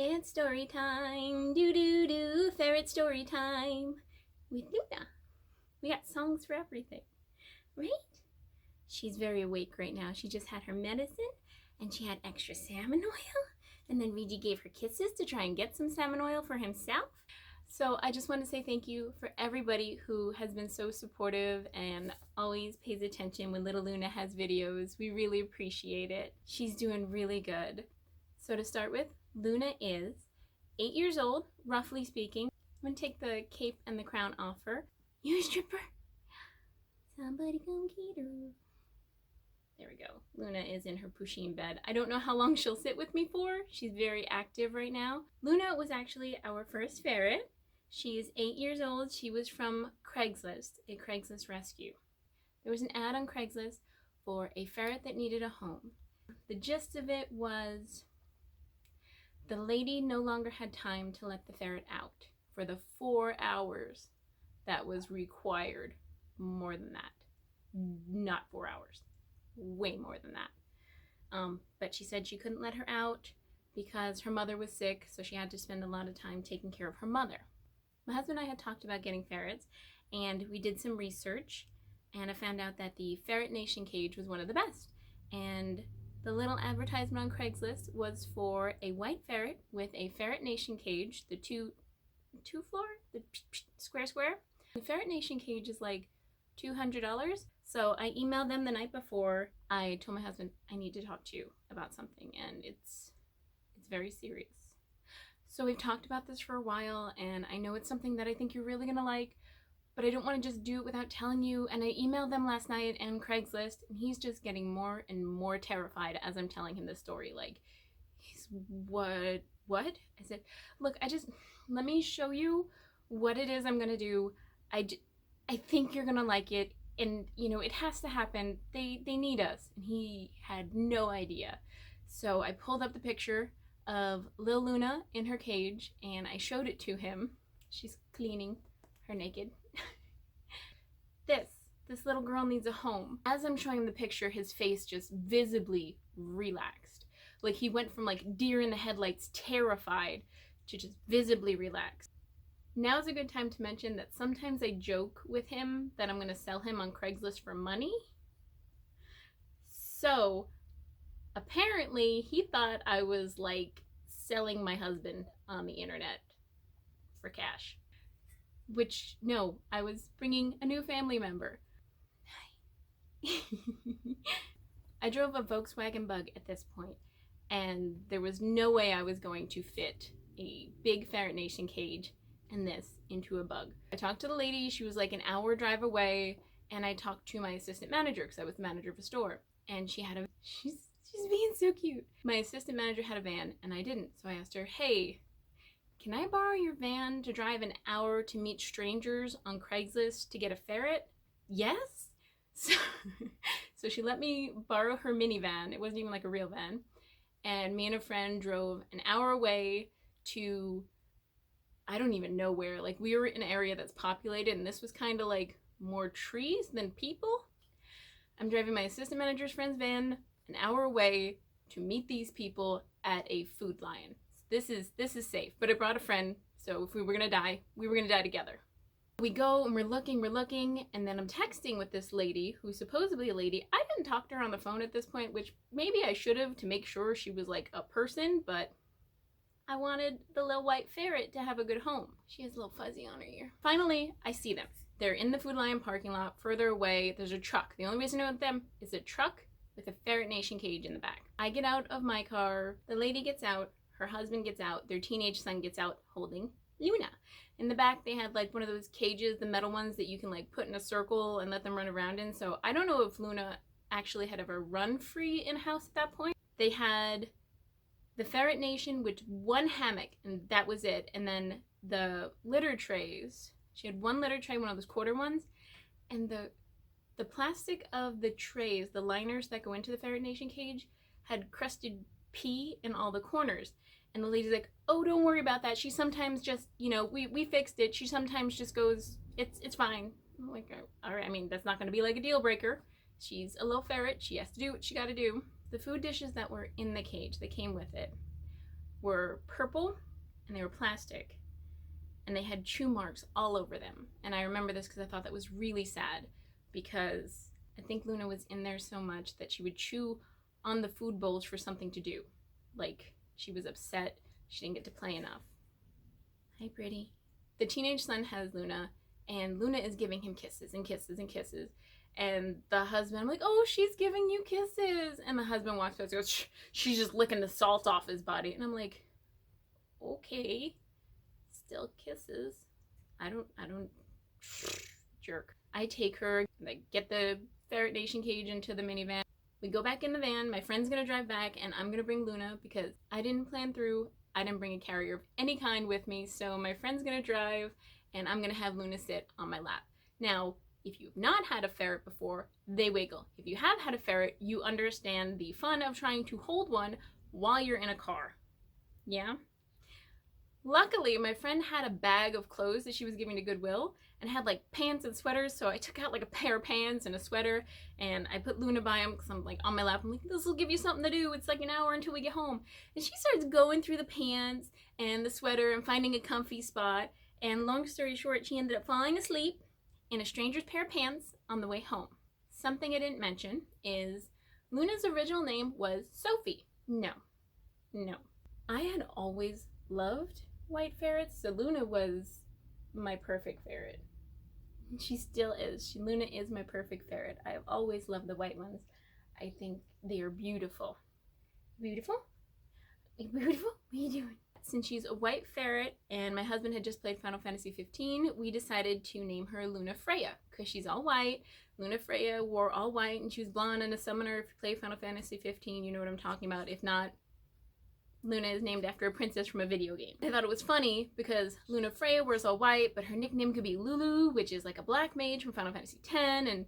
It's story time, do, ferret story time with Luna. We got songs for everything, right? She's very awake right now. She just had her medicine and she had extra salmon oil. And then Rigi gave her kisses to try and get some salmon oil for himself. So I just want to say thank you for everybody who has been so supportive and always pays attention when little Luna has videos. We really appreciate it. She's doing really good. So to start with, Luna is 8 years old, roughly speaking. I'm gonna take the cape and the crown off her. You a stripper? Somebody come get her. There we go. Luna is in her pusheen bed. I don't know how long she'll sit with me for. She's very active right now. Luna was actually our first ferret. She is 8 years old. She was from Craigslist, a Craigslist rescue. There was an ad on Craigslist for a ferret that needed a home. The gist of it was the lady no longer had time to let the ferret out for the 4 hours that was required. More than that. Not 4 hours. Way more than that. But she said she couldn't let her out because her mother was sick, so she had to spend a lot of time taking care of her mother. My husband and I had talked about getting ferrets, and we did some research, and I found out that the Ferret Nation cage was one of the best. And the little advertisement on Craigslist was for a white ferret with a Ferret Nation cage, the two floor, the square. The Ferret Nation cage is like $200. So I emailed them the night before. I told my husband, I need to talk to you about something, and it's very serious. So we've talked about this for a while, and I know it's something that I think you're really gonna like, but I don't want to just do it without telling you. And I emailed them last night and Craigslist, and he's just getting more and more terrified as I'm telling him this story. Like, he's, what? I said, look, let me show you what it is I'm gonna do. I think you're gonna like it, and you know, it has to happen. They need us. And he had no idea. So I pulled up the picture of Lil Luna in her cage and I showed it to him. She's cleaning her naked. This little girl needs a home. As I'm showing him the picture, his face just visibly relaxed. Like he went from like deer in the headlights terrified to just visibly relaxed. Now's a good time to mention that sometimes I joke with him that I'm going to sell him on Craigslist for money. So apparently he thought I was like selling my husband on the internet for cash. Which, no, I was bringing a new family member. I drove a Volkswagen Bug at this point, and there was no way I was going to fit a big Ferret Nation cage and this into a Bug. I talked to the lady. She was like an hour drive away, and I talked to my assistant manager because I was the manager of a store, and she had a she's being so cute. My assistant manager had a van and I didn't, so I asked her, hey, can I borrow your van to drive an hour to meet strangers on Craigslist to get a ferret? Yes. So she let me borrow her minivan. It wasn't even like a real van, and me and a friend drove an hour away to I don't even know where. Like, we were in an area that's populated, and this was kind of like more trees than people. I'm driving my assistant manager's friend's van an hour away to meet these people at a Food Lion. This is safe, but I brought a friend, so if we were gonna die, we were gonna die together. We go and we're looking, and then I'm texting with this lady who's supposedly a lady. I didn't talk to her on the phone at this point, which maybe I should have to make sure she was like a person, but I wanted the little white ferret to have a good home. She has a little fuzzy on her ear. Finally, I see them. They're in the Food Lion parking lot. Further away, there's a truck. The only reason I know them is a truck with a Ferret Nation cage in the back. I get out of my car. The lady gets out. Her husband gets out. Their teenage son gets out holding Luna. In the back, they had like one of those cages, the metal ones that you can like put in a circle and let them run around in. So I don't know if Luna actually had ever run free in a house at that point. They had the Ferret Nation with one hammock, and that was it. And then the litter trays. She had one litter tray, one of those quarter ones, and the plastic of the trays, the liners that go into the Ferret Nation cage, had crusted pee in all the corners. And the lady's like, oh, don't worry about that. She sometimes just, you know, we fixed it. She sometimes just goes, it's fine. I'm like, all right, I mean, that's not going to be like a deal breaker. She's a little ferret. She has to do what she got to do. The food dishes that were in the cage that came with it were purple and they were plastic. And they had chew marks all over them. And I remember this because I thought that was really sad, because I think Luna was in there so much that she would chew on the food bowls for something to do. Like, she was upset she didn't get to play enough. Hi, pretty. The teenage son has Luna, and Luna is giving him kisses and kisses and kisses. And the husband, I'm like, oh, she's giving you kisses. And the husband walks by and goes, shh, she's just licking the salt off his body. And I'm like, okay, still kisses. I don't, jerk. I take her, like, get the Ferret Nation cage into the minivan. We go back in the van, my friend's gonna drive back, and I'm gonna bring Luna because I didn't plan through, I didn't bring a carrier of any kind with me, so my friend's gonna drive, and I'm gonna have Luna sit on my lap. Now, if you've not had a ferret before, they wiggle. If you have had a ferret, you understand the fun of trying to hold one while you're in a car. Yeah? Luckily, my friend had a bag of clothes that she was giving to Goodwill and had like pants and sweaters, so I took out like a pair of pants and a sweater and I put Luna by him because I'm like on my lap. I'm like, this will give you something to do. It's like an hour until we get home. And she starts going through the pants and the sweater and finding a comfy spot. And long story short, she ended up falling asleep in a stranger's pair of pants on the way home. Something I didn't mention is Luna's original name was Sophie. No. I had always loved white ferrets, so Luna was my perfect ferret. She still is. Luna is my perfect ferret. I have always loved the white ones. I think they are beautiful. Beautiful? Beautiful? What are you doing? Since she's a white ferret and my husband had just played Final Fantasy 15, we decided to name her Luna Freya because she's all white. Luna Freya wore all white and she was blonde and a summoner. If you play Final Fantasy 15, you know what I'm talking about. If not, Luna is named after a princess from a video game. I thought it was funny because Luna Freya wears all white, but her nickname could be Lulu, which is like a black mage from Final Fantasy X, and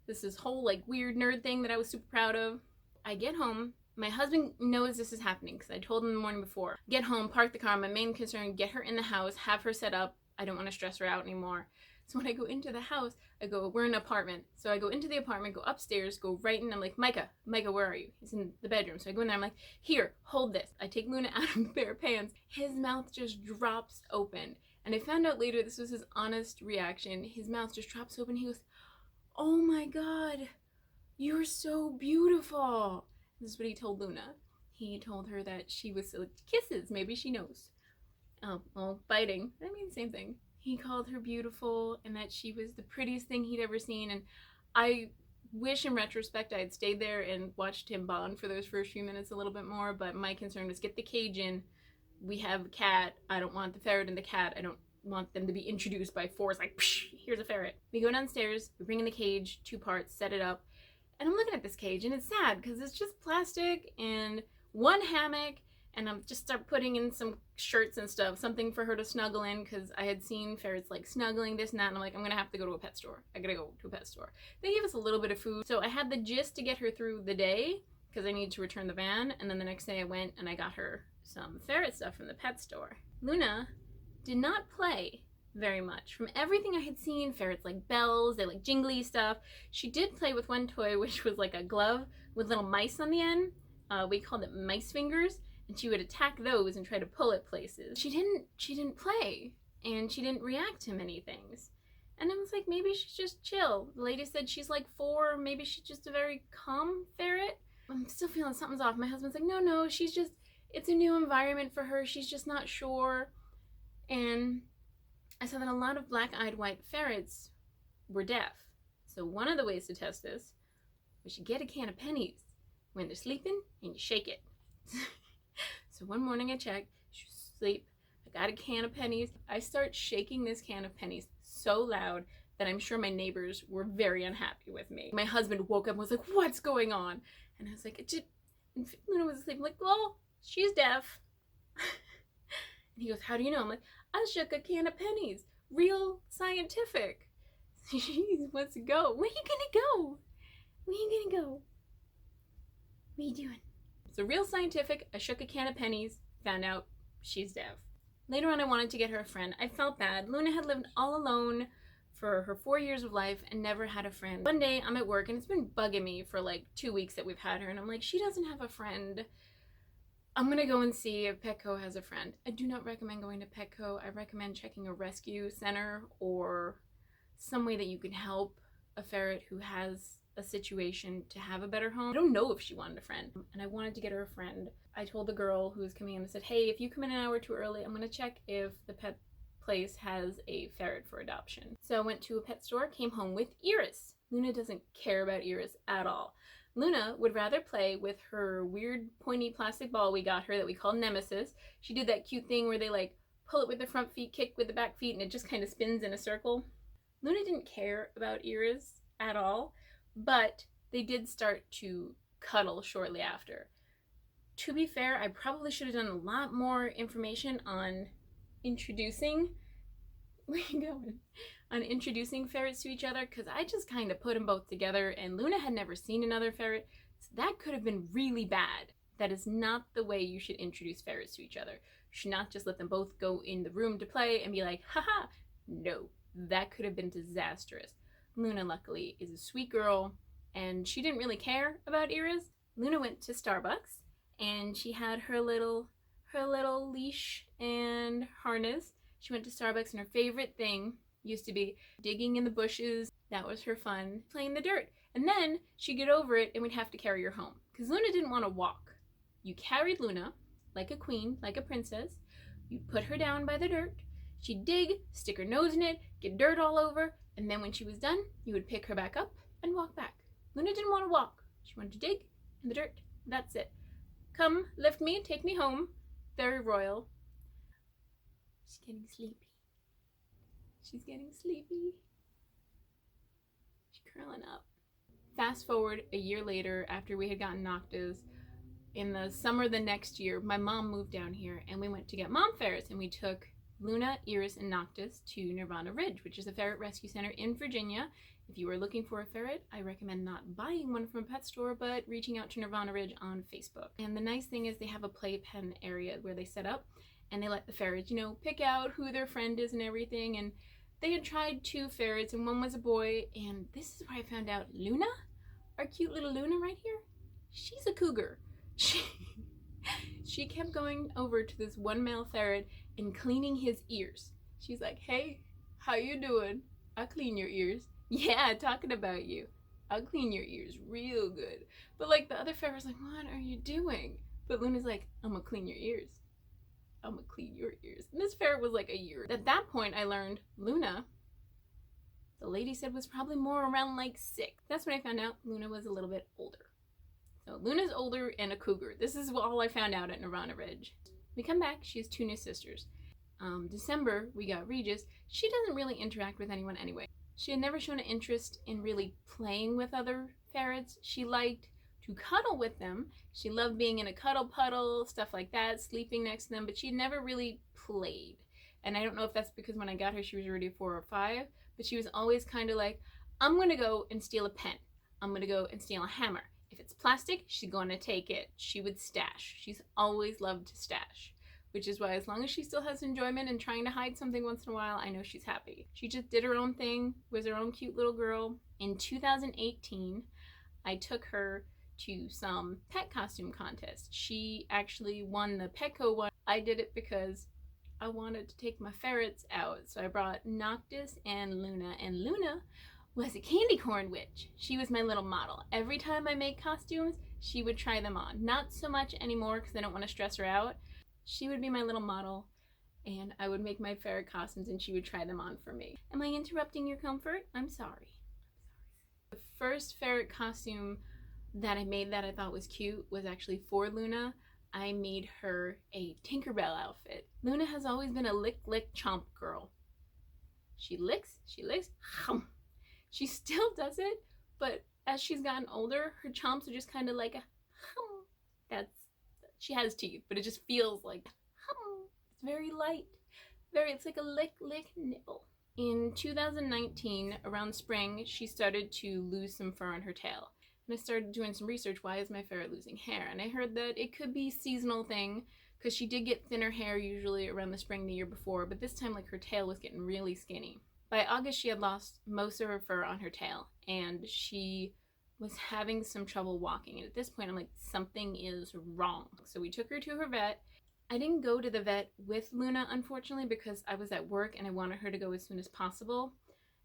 this whole like weird nerd thing that I was super proud of. I get home. My husband knows this is happening because I told him the morning before. Get home, park the car, my main concern, get her in the house, have her set up. I don't want to stress her out anymore. So when I go into the house, we're in an apartment. So I go into the apartment, go upstairs, go right in. I'm like, Micah, where are you? He's in the bedroom. So I go in there, I'm like, here, hold this. I take Luna out of the pair of pants. His mouth just drops open. And I found out later this was his honest reaction. His mouth just drops open. He goes, oh my God, you're so beautiful. This is what he told Luna. He told her that she was so kisses. Maybe she knows. Oh, well, biting. I mean, same thing. He called her beautiful and that she was the prettiest thing he'd ever seen. And I wish in retrospect I had stayed there and watched him bond for those first few minutes a little bit more. But my concern was get the cage in. We have a cat. I don't want the ferret and the cat. I don't want them to be introduced by force. Like, psh, here's a ferret. We go downstairs. We bring in the cage, 2 parts, set it up. And I'm looking at this cage and it's sad because it's just plastic and one hammock. And I'm just start putting in some shirts and stuff, something for her to snuggle in because I had seen ferrets like snuggling this and that. And I'm like, I'm going to have to go to a pet store. I got to go to a pet store. They gave us a little bit of food. So I had the gist to get her through the day because I needed to return the van. And then the next day I went and I got her some ferret stuff from the pet store. Luna did not play very much. From everything I had seen, ferrets like bells, they like jingly stuff. She did play with one toy, which was like a glove with little mice on the end. We called it mice fingers. And she would attack those and try to pull at places. She didn't play, and she didn't react to many things. And I was like, maybe she's just chill. The lady said she's like 4, maybe she's just a very calm ferret. I'm still feeling something's off. My husband's like, no, it's a new environment for her. She's just not sure. And I saw that a lot of black-eyed white ferrets were deaf. So one of the ways to test this was you get a can of pennies when they're sleeping and you shake it. So one morning I checked, she was asleep, I got a can of pennies. I start shaking this can of pennies so loud that I'm sure my neighbors were very unhappy with me. My husband woke up and was like, what's going on? And I was like, and Luna was asleep. I'm like, well, she's deaf. And he goes, how do you know? I'm like, I shook a can of pennies. Real scientific. She wants to go. Where are you gonna go? Where are you gonna go? What are you doing? So real scientific, I shook a can of pennies, found out she's deaf. Later on I wanted to get her a friend. I felt bad. Luna had lived all alone for her 4 years of life and never had a friend. One day I'm at work and it's been bugging me for like 2 weeks that we've had her and I'm like, she doesn't have a friend. I'm gonna go and see if Petco has a friend. I do not recommend going to Petco. I recommend checking a rescue center or some way that you can help a ferret who has a situation to have a better home. I don't know if she wanted a friend, and I wanted to get her a friend. I told the girl who was coming in, I said, hey, if you come in an hour too early, I'm gonna check if the pet place has a ferret for adoption. So I went to a pet store, came home with Iris. Luna doesn't care about Iris at all. Luna would rather play with her weird pointy plastic ball we got her that we call Nemesis. She did that cute thing where they like pull it with the front feet, kick with the back feet, and it just kind of spins in a circle. Luna didn't care about Iris at all, but they did start to cuddle shortly after. To be fair, I probably should have done a lot more information on introducing ferrets to each other, because I just kind of put them both together, and Luna had never seen another ferret, so that could have been really bad. That is not the way you should introduce ferrets to each other. You should not just let them both go in the room to play and be like, haha. No, that could have been disastrous. Luna, luckily, is a sweet girl, and she didn't really care about Iris. Luna went to Starbucks, and she had her little leash and harness. She went to Starbucks, and her favorite thing used to be digging in the bushes. That was her fun, playing the dirt. And then she'd get over it, and we'd have to carry her home, because Luna didn't want to walk. You carried Luna like a queen, like a princess. You'd put her down by the dirt. She'd dig, stick her nose in it, get dirt all over, and then when she was done, you would pick her back up and walk back. Luna didn't want to walk. She wanted to dig in the dirt. That's it. Come, lift me, take me home. Very royal. She's getting sleepy. She's getting sleepy. She's curling up. Fast forward a year later, after we had gotten Noctis, in the summer the next year, my mom moved down here, and we went to get mom ferrets, and we took Luna, Iris, and Noctis to Nirvana Ridge, which is a ferret rescue center in Virginia. If you are looking for a ferret, I recommend not buying one from a pet store, but reaching out to Nirvana Ridge on Facebook. And the nice thing is they have a playpen area where they set up, and they let the ferrets, pick out who their friend is and everything. And they had tried 2 ferrets, and one was a boy, and this is where I found out Luna, our cute little Luna right here, she's a cougar. She kept going over to this one male ferret and cleaning his ears. She's like, hey, how you doing? I'll clean your ears. Yeah, talking about you. I'll clean your ears real good. But like the other ferret's like, what are you doing? But Luna's like, I'm gonna clean your ears. I'm gonna clean your ears. And this ferret was like a year. At that point, I learned Luna, the lady said, was probably more around like 6. That's when I found out Luna was a little bit older. So Luna's older and a cougar. This is all I found out at Nirvana Ridge. We come back, she has 2 new sisters. December, we got Regis. She doesn't really interact with anyone anyway. She had never shown an interest in really playing with other ferrets. She liked to cuddle with them. She loved being in a cuddle puddle, stuff like that, sleeping next to them, but she never really played. And I don't know if that's because when I got her, she was already 4 or 5, but she was always kind of like, I'm gonna go and steal a pen. I'm gonna go and steal a hammer. If it's plastic, she's going to take it. She would stash. She's always loved to stash, which is why as long as she still has enjoyment and trying to hide something once in a while, I know she's happy. She just did her own thing, was her own cute little girl. In 2018, I took her to some pet costume contests. She actually won the Petco one. I did it because I wanted to take my ferrets out. So I brought Noctis and Luna was a candy corn witch. She was my little model. Every time I make costumes, she would try them on. Not so much anymore because I don't want to stress her out. She would be my little model, and I would make my ferret costumes and she would try them on for me. Am I interrupting your comfort? I'm sorry. The first ferret costume that I made that I thought was cute was actually for Luna. I made her a Tinkerbell outfit. Luna has always been a lick, chomp girl. She licks, hum. She still does it, but as she's gotten older, her chomps are just kind of like a hum. She has teeth, but it just feels like hum. It's very light. It's like a lick nibble. In 2019, around spring, she started to lose some fur on her tail. And I started doing some research, why is my ferret losing hair? And I heard that it could be a seasonal thing, because she did get thinner hair usually around the spring the year before, but this time like her tail was getting really skinny. By August, she had lost most of her fur on her tail, and she was having some trouble walking. And at this point, I'm like, something is wrong. So we took her to her vet. I didn't go to the vet with Luna, unfortunately, because I was at work and I wanted her to go as soon as possible.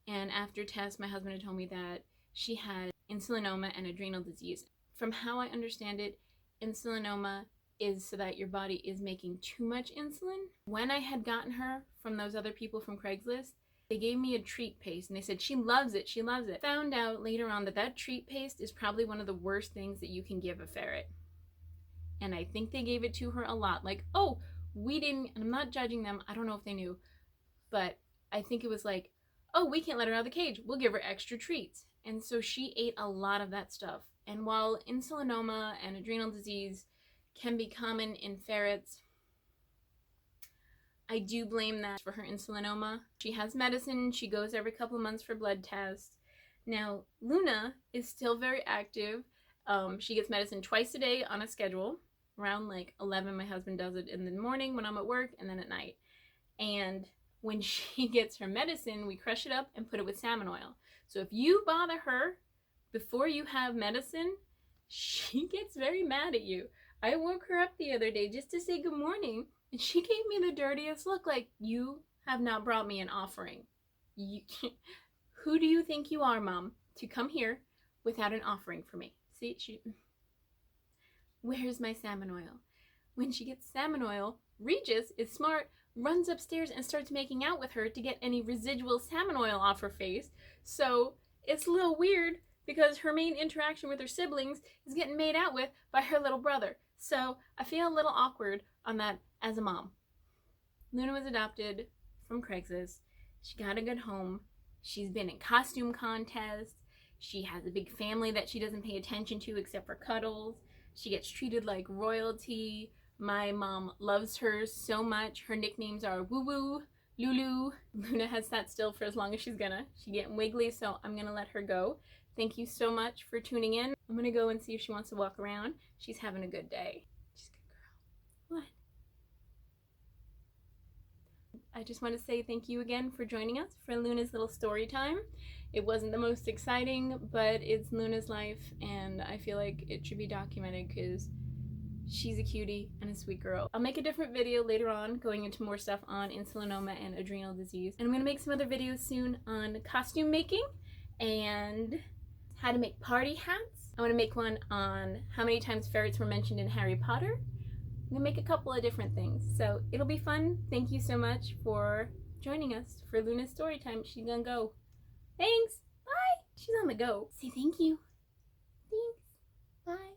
And after tests, my husband had told me that she had insulinoma and adrenal disease. From how I understand it, insulinoma is so that your body is making too much insulin. When I had gotten her from those other people from Craigslist, they gave me a treat paste and they said, she loves it, she loves it. Found out later on that that treat paste is probably one of the worst things that you can give a ferret. And I think they gave it to her a lot. Like, oh, we didn't, and I'm not judging them, I don't know if they knew, but I think it was like, oh, we can't let her out of the cage, we'll give her extra treats. And so she ate a lot of that stuff. And while insulinoma and adrenal disease can be common in ferrets, I do blame that for her insulinoma. She has medicine, she goes every couple of months for blood tests. Now, Luna is still very active. She gets medicine twice a day on a schedule. Around like 11, my husband does it in the morning when I'm at work, and then at night. And when she gets her medicine, we crush it up and put it with salmon oil. So if you bother her before you have medicine, she gets very mad at you. I woke her up the other day just to say good morning, and she gave me the dirtiest look, like, you have not brought me an offering. Who do you think you are, Mom, to come here without an offering for me? See, where's my salmon oil? When she gets salmon oil, Regis is smart, runs upstairs and starts making out with her to get any residual salmon oil off her face. So it's a little weird because her main interaction with her siblings is getting made out with by her little brother. So I feel a little awkward on that as a mom. Luna was adopted from Craigslist. She got a good home. She's been in costume contests. She has a big family that she doesn't pay attention to except for cuddles. She gets treated like royalty. My mom loves her so much. Her nicknames are Woo Woo, Lulu. Luna has sat still for as long as she's gonna. She's getting wiggly, so I'm gonna let her go. Thank you so much for tuning in. I'm gonna go and see if she wants to walk around. She's having a good day. She's a good girl. What? I just want to say thank you again for joining us for Luna's little story time. It wasn't the most exciting, but it's Luna's life, and I feel like it should be documented because she's a cutie and a sweet girl. I'll make a different video later on going into more stuff on insulinoma and adrenal disease. And I'm going to make some other videos soon on costume making and how to make party hats. I want to make one on how many times ferrets were mentioned in Harry Potter. I'm going to make a couple of different things. So it'll be fun. Thank you so much for joining us for Luna's story time. She's going to go. Thanks. Bye. She's on the go. Say thank you. Thanks. Bye.